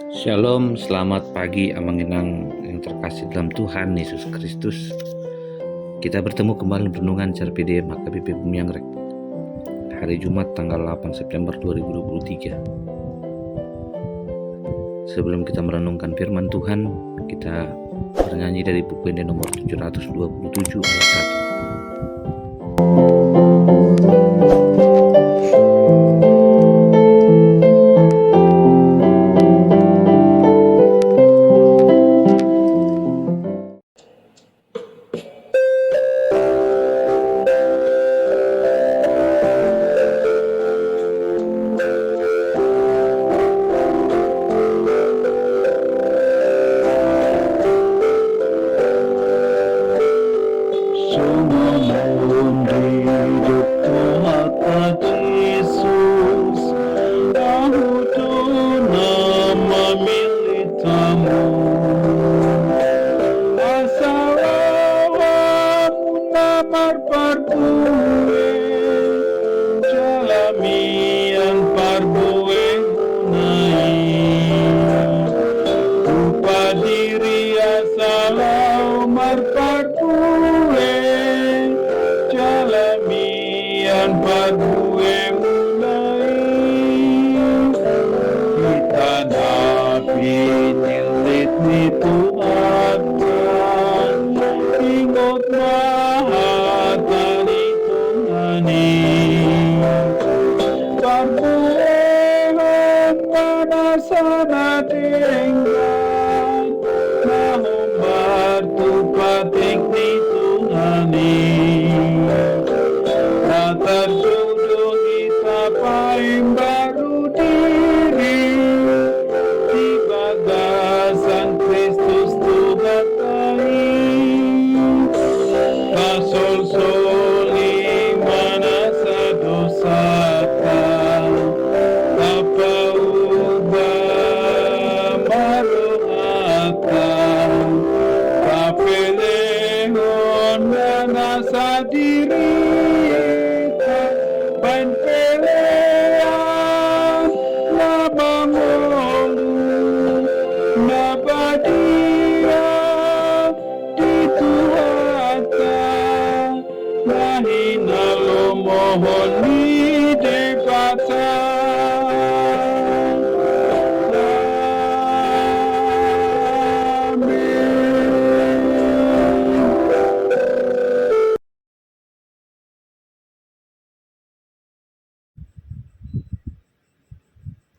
Shalom, selamat pagi Amanginang yang terkasih dalam Tuhan Yesus Kristus. Kita bertemu kembali renungan CRPD Makabi Bumi Anggrek hari Jumat tanggal 8 September 2023. Sebelum kita merenungkan firman Tuhan, kita bernyanyi dari buku ini nomor 727 ayat 1.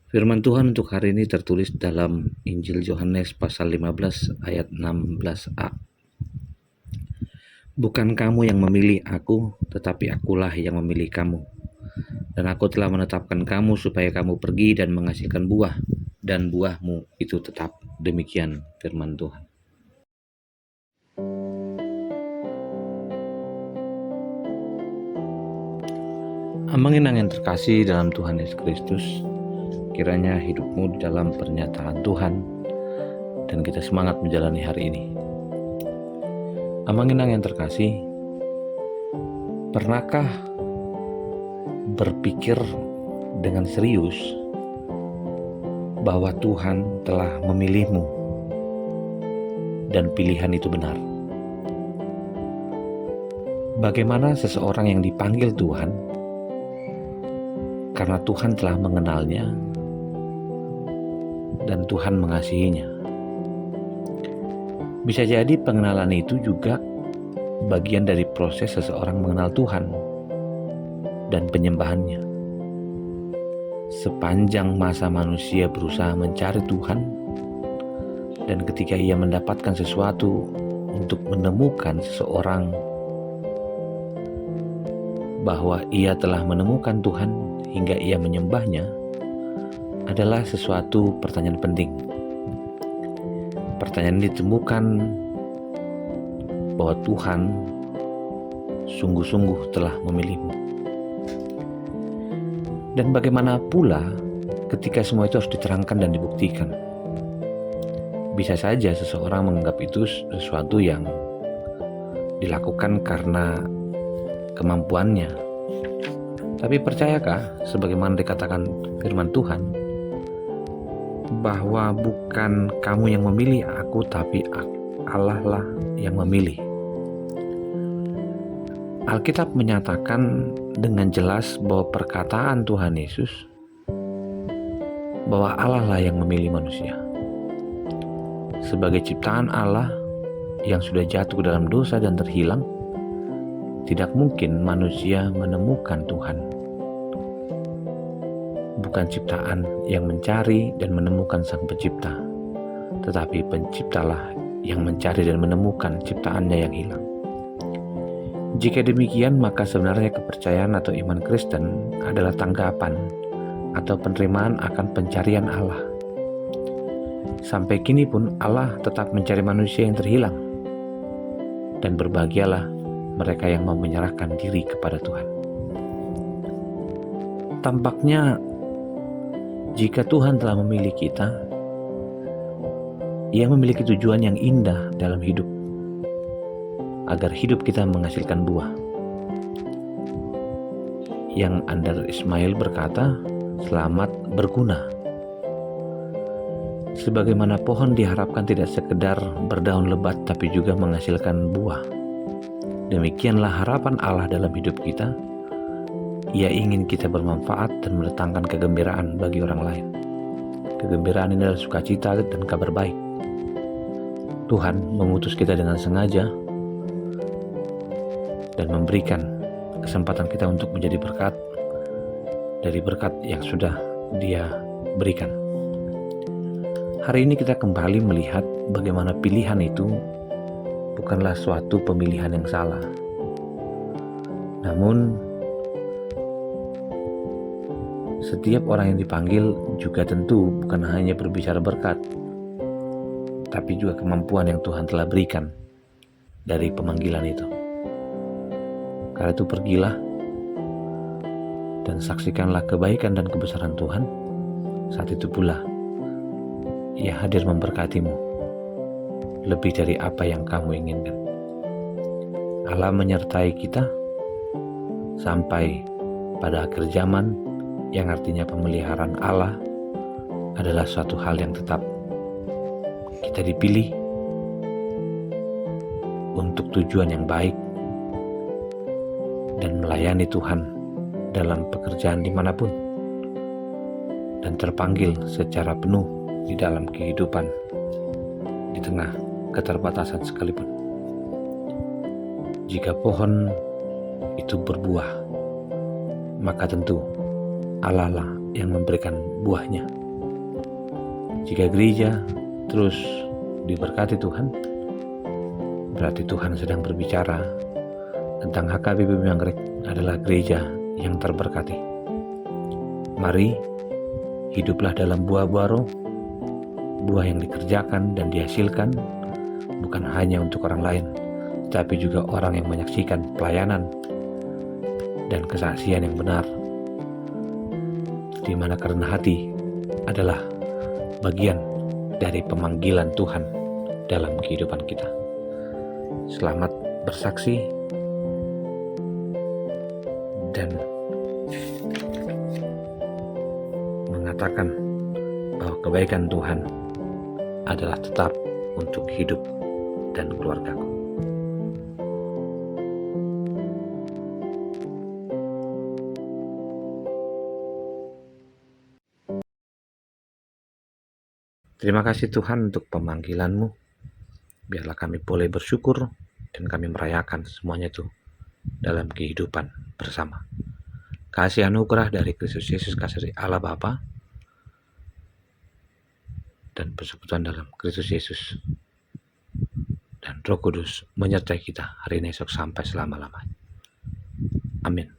Firman Tuhan untuk hari ini tertulis dalam Injil Yohanes pasal 15 ayat 16a. Bukan kamu yang memilih aku, tetapi akulah yang memilih kamu. Dan aku telah menetapkan kamu supaya kamu pergi dan menghasilkan buah, dan buahmu itu tetap. Demikian firman Tuhan. Amanginang yang terkasih dalam Tuhan Yesus Kristus, kiranya hidupmu di dalam pernyataan Tuhan dan kita semangat menjalani hari ini. Amanginang yang terkasih, pernahkah berpikir dengan serius bahwa Tuhan telah memilihmu dan pilihan itu benar? Bagaimana seseorang yang dipanggil Tuhan karena Tuhan telah mengenalnya dan Tuhan mengasihinya? Bisa jadi pengenalan itu juga bagian dari proses seseorang mengenal Tuhan dan penyembahannya. Sepanjang masa manusia berusaha mencari Tuhan, dan ketika ia mendapatkan sesuatu untuk menemukan seseorang bahwa ia telah menemukan Tuhan hingga ia menyembahnya, adalah sesuatu pertanyaan penting. Pertanyaan ditemukan bahwa Tuhan sungguh-sungguh telah memilihmu. Dan bagaimana pula ketika semua itu harus diterangkan dan dibuktikan? Bisa saja seseorang menganggap itu sesuatu yang dilakukan karena kemampuannya. Tapi percayakah sebagaimana dikatakan firman Tuhan, bahwa bukan kamu yang memilih aku, tapi Allah lah yang memilih. Alkitab menyatakan dengan jelas bahwa perkataan Tuhan Yesus bahwa Allah lah yang memilih manusia. Sebagai ciptaan Allah yang sudah jatuh ke dalam dosa dan terhilang, tidak mungkin manusia menemukan Tuhan. Bukan ciptaan yang mencari dan menemukan Sang Pencipta, tetapi Penciptalah yang mencari dan menemukan ciptaannya yang hilang. Jika demikian, maka sebenarnya kepercayaan atau iman Kristen adalah tanggapan atau penerimaan akan pencarian Allah. Sampai kini pun Allah tetap mencari manusia yang terhilang, dan berbahagialah mereka yang mau menyerahkan diri kepada Tuhan. Tampaknya jika Tuhan telah memilih kita, Ia memiliki tujuan yang indah dalam hidup, agar hidup kita menghasilkan buah. Yang Andar Ismail berkata, selamat berguna. Sebagaimana pohon diharapkan tidak sekedar berdaun lebat tapi juga menghasilkan buah, demikianlah harapan Allah dalam hidup kita. Ia ingin kita bermanfaat dan mendatangkan kegembiraan bagi orang lain. Kegembiraan ini adalah sukacita dan kabar baik. Tuhan mengutus kita dengan sengaja dan memberikan kesempatan kita untuk menjadi berkat dari berkat yang sudah Dia berikan. Hari ini kita kembali melihat bagaimana pilihan itu bukanlah suatu pemilihan yang salah. Namun, setiap orang yang dipanggil juga tentu bukan hanya berbicara berkat, tapi juga kemampuan yang Tuhan telah berikan dari pemanggilan itu. Karena itu pergilah dan saksikanlah kebaikan dan kebesaran Tuhan. Saat itu pula Ia hadir memberkatimu lebih dari apa yang kamu inginkan. Allah menyertai kita sampai pada akhir zaman, yang artinya pemeliharaan Allah adalah suatu hal yang tetap. Kita dipilih untuk tujuan yang baik dan melayani Tuhan dalam pekerjaan dimanapun, dan terpanggil secara penuh di dalam kehidupan di tengah keterbatasan sekalipun. Jika pohon itu berbuah, maka tentu Allah lah yang memberikan buahnya. Jika gereja terus diberkati Tuhan, berarti Tuhan sedang berbicara tentang HKBP Manggrek adalah gereja yang terberkati. Mari hiduplah dalam buah-buah roh, buah yang dikerjakan dan dihasilkan bukan hanya untuk orang lain, tapi juga orang yang menyaksikan pelayanan dan kesaksian yang benar, di mana karena hati adalah bagian dari pemanggilan Tuhan dalam kehidupan kita. Selamat bersaksi dan mengatakan bahwa kebaikan Tuhan adalah tetap untuk hidup dan keluargaku. Terima kasih Tuhan untuk pemanggilan-Mu. Biarlah kami boleh bersyukur dan kami merayakan semuanya itu dalam kehidupan bersama. Kasih anugerah dari Kristus Yesus, kasih dari Allah Bapa, dan persekutuan dalam Kristus Yesus dan Roh Kudus menyertai kita hari ini, esok, sampai selama-lamanya. Amin.